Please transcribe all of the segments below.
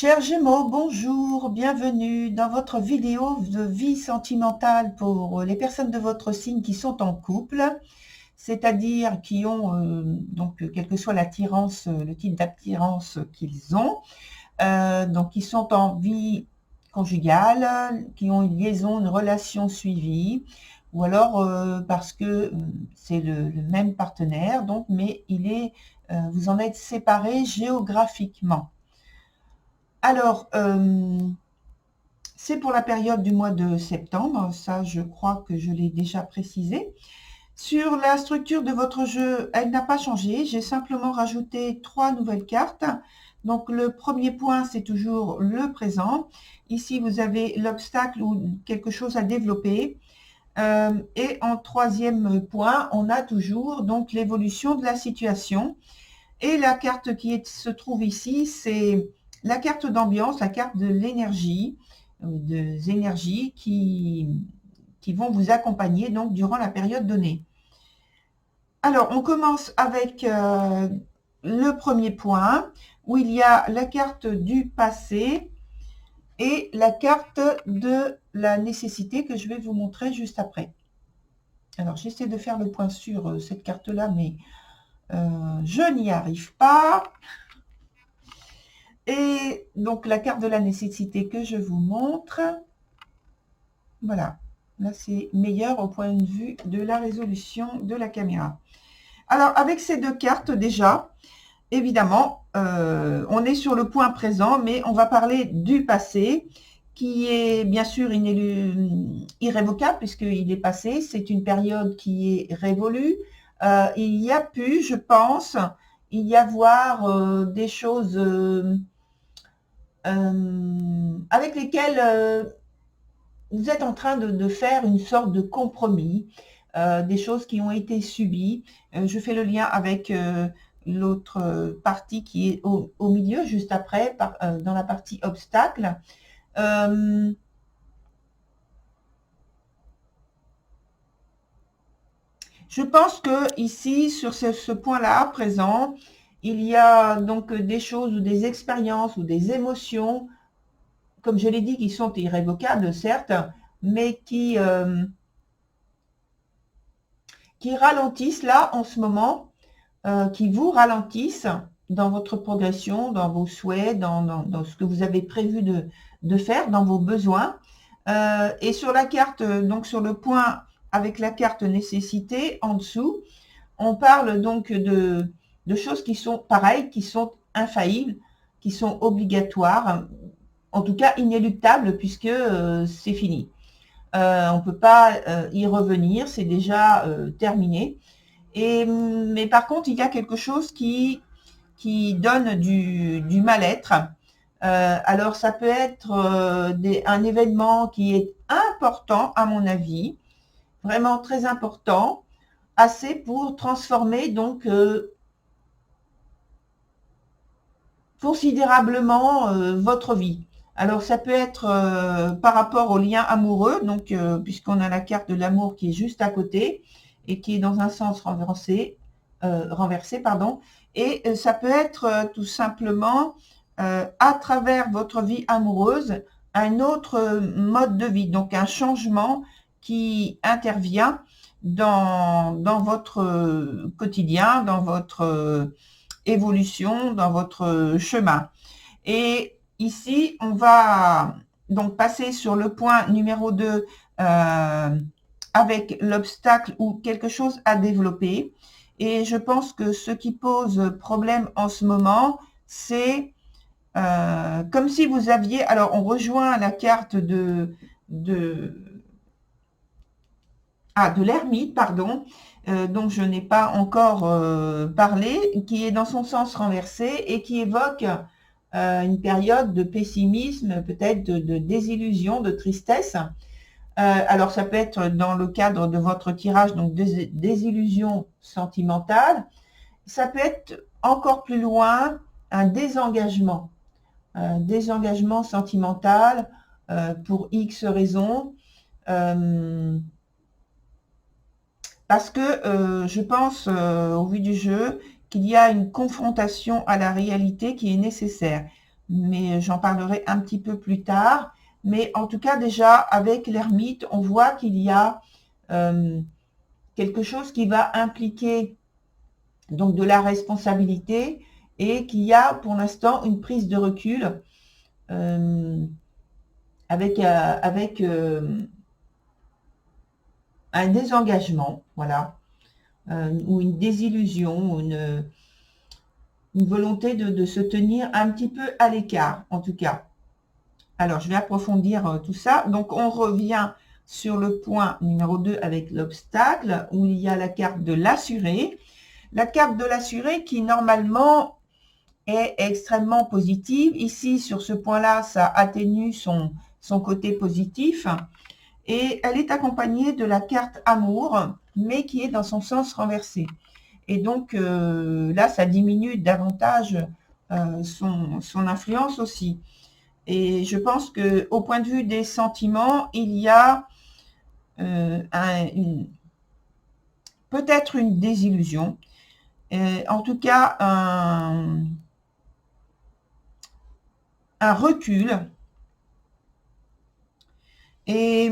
Chers Gémeaux, bonjour, bienvenue dans votre vidéo de vie sentimentale pour les personnes de votre signe qui sont en couple, c'est-à-dire qui ont, donc quelle que soit l'attirance, le type d'attirance qu'ils ont, donc qui sont en vie conjugale, qui ont une liaison, une relation suivie, ou alors parce que c'est le même partenaire, donc, mais vous en êtes séparés géographiquement. Alors, c'est pour la période du mois de septembre, ça je crois que je l'ai déjà précisé. Sur la structure de votre jeu, elle n'a pas changé, j'ai simplement rajouté 3 nouvelles cartes. Donc le premier point, c'est toujours le présent. Ici, vous avez l'obstacle ou quelque chose à développer. Et en troisième point, on a toujours donc l'évolution de la situation. Et la carte se trouve ici, c'est la carte d'ambiance, la carte de l'énergie, des énergies qui vont vous accompagner donc durant la période donnée. Alors, on commence avec le premier point, où il y a la carte du passé et la carte de la nécessité que je vais vous montrer juste après. Alors, j'essaie de faire le point sur cette carte-là, mais je n'y arrive pas. Et donc, la carte de la nécessité que je vous montre, voilà, là c'est meilleur au point de vue de la résolution de la caméra. Alors, avec ces deux cartes déjà, évidemment, on est sur le point présent, mais on va parler du passé, qui est bien sûr irrévocable, puisqu'il est passé, c'est une période qui est révolue. Il y a pu, je pense, il y avoir des choses avec lesquelles vous êtes en train de faire une sorte de compromis, des choses qui ont été subies. Je fais le lien avec l'autre partie qui est au milieu, juste après, dans la partie obstacle. Je pense que ici, sur ce point-là, présent, il y a donc des choses ou des expériences ou des émotions, comme je l'ai dit, qui sont irrévocables, certes, mais qui ralentissent là en ce moment, qui vous ralentissent dans votre progression, dans vos souhaits, dans ce que vous avez prévu de faire, dans vos besoins. Et sur la carte, donc sur le point avec la carte nécessité en dessous, on parle donc de choses qui sont pareilles, qui sont infaillibles, qui sont obligatoires, en tout cas inéluctables puisque c'est fini. On ne peut pas y revenir, c'est déjà terminé. Mais par contre, il y a quelque chose qui donne du mal-être. Alors, ça peut être un événement qui est important, à mon avis, vraiment très important, assez pour transformer donc considérablement votre vie. Alors, ça peut être par rapport au lien amoureux, donc puisqu'on a la carte de l'amour qui est juste à côté et qui est dans un sens renversé, pardon. Et ça peut être tout simplement à travers votre vie amoureuse un autre mode de vie, donc un changement qui intervient dans votre quotidien, dans votre évolution, dans votre chemin. Et ici, on va donc passer sur le point numéro 2 avec l'obstacle ou quelque chose à développer. Et je pense que ce qui pose problème en ce moment, c'est comme si vous aviez... Alors, on rejoint la carte de l'ermite, pardon, dont je n'ai pas encore parlé, qui est dans son sens renversé et qui évoque une période de pessimisme, peut-être de désillusion, de tristesse. Alors, ça peut être dans le cadre de votre tirage, donc désillusion sentimentale. Ça peut être encore plus loin un désengagement sentimental pour X raisons. Parce que je pense, au vu du jeu, qu'il y a une confrontation à la réalité qui est nécessaire. mais j'en parlerai un petit peu plus tard. Mais en tout cas, déjà, avec l'ermite, on voit qu'il y a quelque chose qui va impliquer donc de la responsabilité et qu'il y a pour l'instant une prise de recul avec un désengagement, voilà, ou une désillusion, une volonté de se tenir un petit peu à l'écart, en tout cas. Alors, je vais approfondir tout ça. Donc, on revient sur le point numéro 2 avec l'obstacle, où il y a la carte de l'assuré. La carte de l'assuré qui, normalement, est extrêmement positive. Ici, sur ce point-là, ça atténue son côté positif. Et elle est accompagnée de la carte amour, mais qui est dans son sens renversé. Et donc, là, ça diminue davantage son influence aussi. Et je pense qu'au point de vue des sentiments, il y a peut-être une désillusion, en tout cas un recul. Et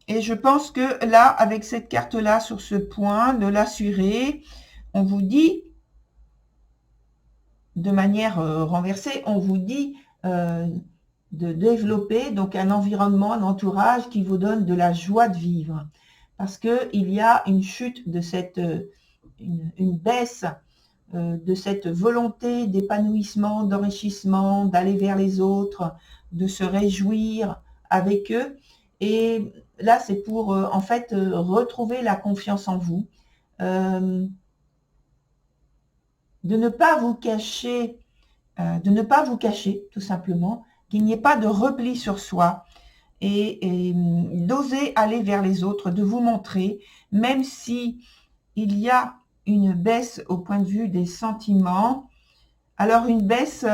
je pense que là, avec cette carte-là, sur ce point de l'assurer, on vous dit, de manière renversée, on vous dit de développer donc un environnement, un entourage qui vous donne de la joie de vivre. Parce qu'il y a une chute de cette, une baisse de cette volonté d'épanouissement, d'enrichissement, d'aller vers les autres, de se réjouir avec eux. Et là, c'est pour en fait retrouver la confiance en vous, de ne pas vous cacher, tout simplement, qu'il n'y ait pas de repli sur soi et d'oser aller vers les autres, de vous montrer, même si il y a une baisse au point de vue des sentiments. Alors une baisse,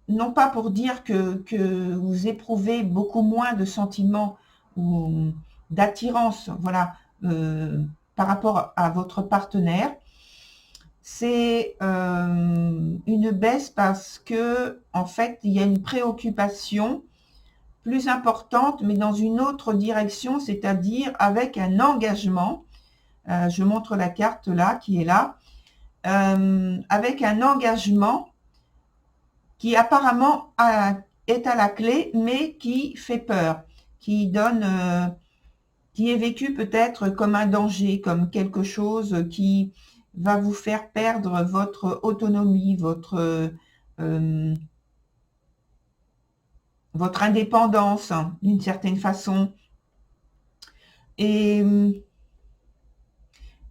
non pas pour dire que vous éprouvez beaucoup moins de sentiments ou d'attirance, voilà, par rapport à votre partenaire. C'est une baisse parce que, en fait, il y a une préoccupation plus importante, mais dans une autre direction, c'est-à-dire avec un engagement. Je montre la carte là, qui est là, avec un engagement qui apparemment est à la clé, mais qui fait peur, qui donne, qui est vécu peut-être comme un danger, comme quelque chose qui va vous faire perdre votre autonomie, votre indépendance, hein, d'une certaine façon. Et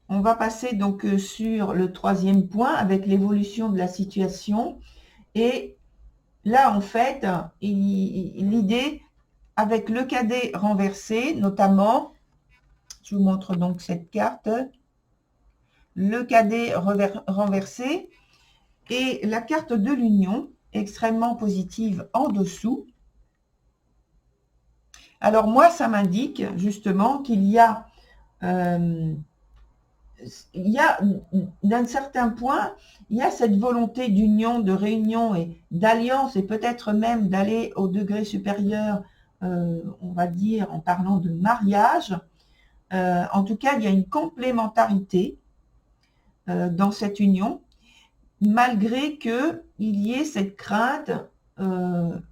on va passer donc sur le troisième point avec l'évolution de la situation. Et là, en fait, l'idée, avec le cadet renversé, notamment, je vous montre donc cette carte, le cadet renversé et la carte de l'union, extrêmement positive en dessous. Alors moi, ça m'indique justement qu'il y a, d'un certain point, il y a cette volonté d'union, de réunion et d'alliance, et peut-être même d'aller au degré supérieur, on va dire, en parlant de mariage. En tout cas, il y a une complémentarité dans cette union, malgré qu'il y ait cette crainte, une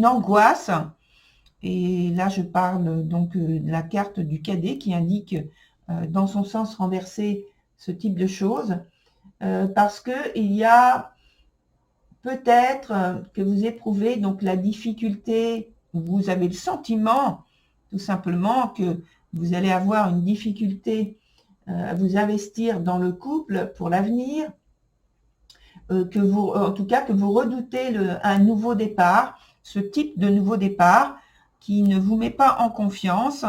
angoisse. Et là, je parle donc de la carte du cadet qui indique dans son sens renversé ce type de choses, parce qu'il y a peut-être que vous éprouvez donc la difficulté, vous avez le sentiment tout simplement que vous allez avoir une difficulté à vous investir dans le couple pour l'avenir, que vous, en tout cas, que vous redoutez un nouveau départ, ce type de nouveau départ qui ne vous met pas en confiance.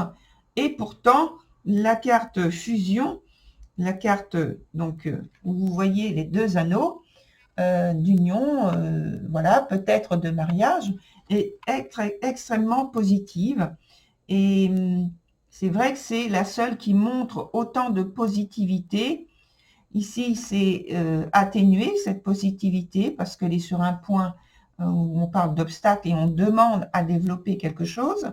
Et pourtant, la carte fusion, la carte donc où vous voyez les deux anneaux d'union, voilà, peut-être de mariage, est extrêmement positive. Et c'est vrai que c'est la seule qui montre autant de positivité. Ici, c'est atténuer cette positivité parce qu'elle est sur un point où on parle d'obstacle et on demande à développer quelque chose.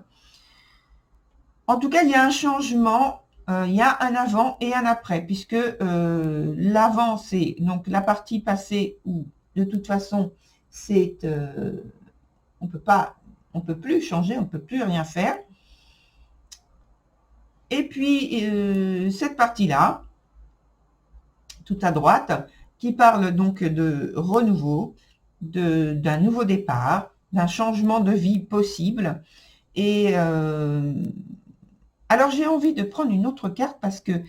En tout cas, il y a un changement, il y a un avant et un après, puisque l'avant, c'est donc la partie passée où, de toute façon, c'est on peut plus changer, on peut plus rien faire. Et puis, cette partie-là, tout à droite, qui parle donc de renouveau, d'un nouveau départ, d'un changement de vie possible. Et alors, j'ai envie de prendre une autre carte parce que,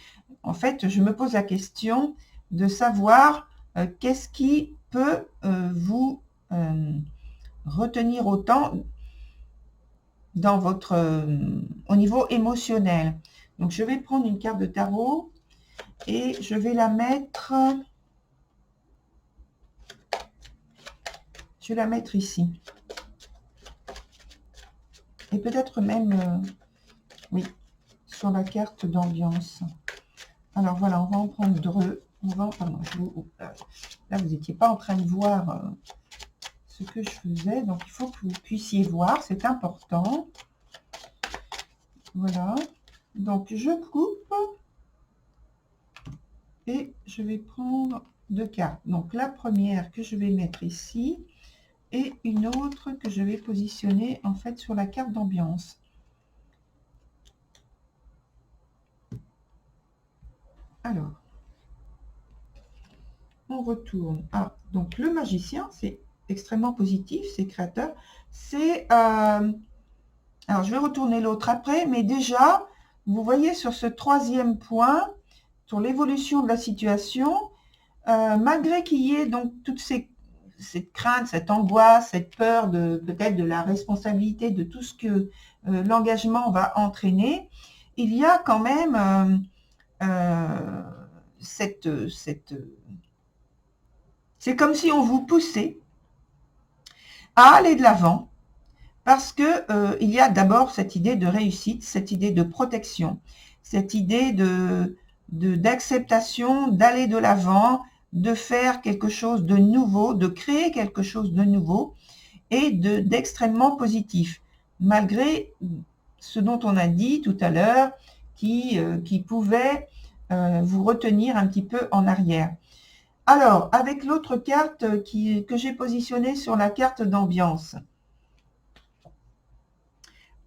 en fait, je me pose la question de savoir qu'est-ce qui peut vous retenir autant dans votre, au niveau émotionnel. Donc, je vais prendre une carte de tarot et je vais la mettre, ici. Et peut-être même, oui, sur la carte d'ambiance. Alors voilà, on va en prendre deux. Pardon, là, vous n'étiez pas en train de voir ce que je faisais, donc il faut que vous puissiez voir, c'est important. Voilà, donc je coupe et je vais prendre deux cartes. Donc la première que je vais mettre ici et une autre que je vais positionner en fait sur la carte d'ambiance. Alors, on retourne. Ah, donc le magicien, c'est extrêmement positif, c'est créateur. C'est... alors, je vais retourner l'autre après, mais déjà, vous voyez sur ce troisième point, sur l'évolution de la situation, malgré qu'il y ait donc toute cette crainte, cette angoisse, cette peur de peut-être de la responsabilité, de tout ce que l'engagement va entraîner, il y a quand même c'est comme si on vous poussait à aller de l'avant, parce que il y a d'abord cette idée de réussite, cette idée de protection, cette idée d'acceptation, d'aller de l'avant, de faire quelque chose de nouveau, de créer quelque chose de nouveau et d'extrêmement positif, malgré ce dont on a dit tout à l'heure qui pouvait vous retenir un petit peu en arrière. Alors, avec l'autre carte que j'ai positionnée sur la carte d'ambiance,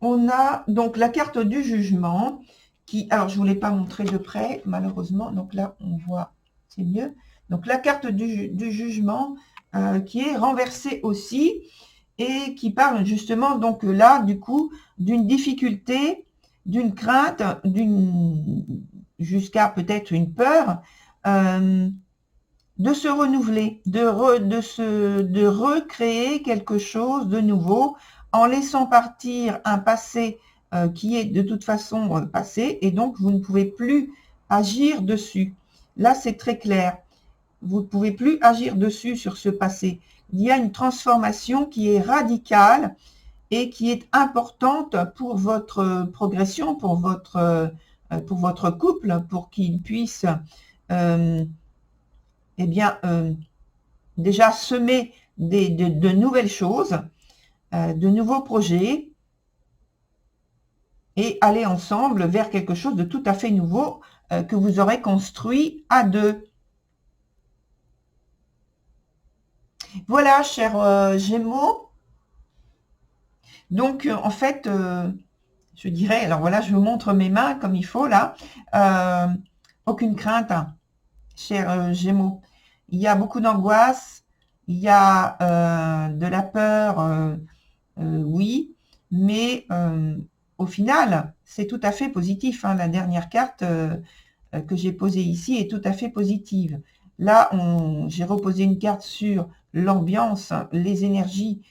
on a donc la carte du jugement qui, alors je ne vous l'ai pas montré de près malheureusement, donc là on voit, c'est mieux. Donc la carte du jugement qui est renversée aussi et qui parle justement donc là du coup d'une difficulté, d'une crainte, jusqu'à peut-être une peur de se renouveler, de recréer quelque chose de nouveau en laissant partir un passé qui est de toute façon passé et donc vous ne pouvez plus agir dessus. Là, c'est très clair. Vous ne pouvez plus agir dessus sur ce passé. Il y a une transformation qui est radicale et qui est importante pour votre progression, pour votre couple, pour qu'il puisse eh bien, déjà semer de nouvelles choses, de nouveaux projets, et aller ensemble vers quelque chose de tout à fait nouveau que vous aurez construit à deux. Voilà, chers Gémeaux. Donc, en fait, je dirais, alors voilà, je vous montre mes mains comme il faut là. Aucune crainte, hein, chers Gémeaux. Il y a beaucoup d'angoisse, il y a de la peur, oui, mais au final, c'est tout à fait positif, hein. La dernière carte que j'ai posée ici est tout à fait positive. Là, j'ai reposé une carte sur l'ambiance, les énergies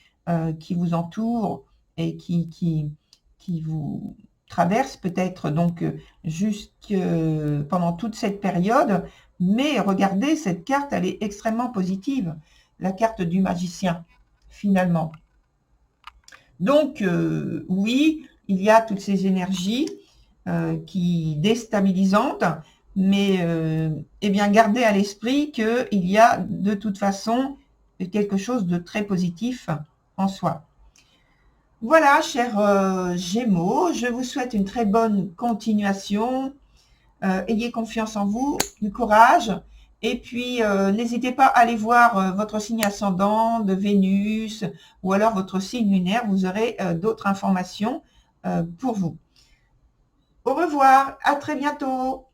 qui vous entourent et qui vous traversent peut-être donc pendant toute cette période. Mais regardez, cette carte, elle est extrêmement positive. La carte du magicien, finalement. Donc, oui, il y a toutes ces énergies qui déstabilisantes, mais eh bien, gardez à l'esprit qu'il y a de toute façon quelque chose de très positif en soi. Voilà, chers Gémeaux, je vous souhaite une très bonne continuation. Ayez confiance en vous, du courage. Et puis, n'hésitez pas à aller voir votre signe ascendant de Vénus ou alors votre signe lunaire. Vous aurez d'autres informations pour vous. Au revoir, à très bientôt.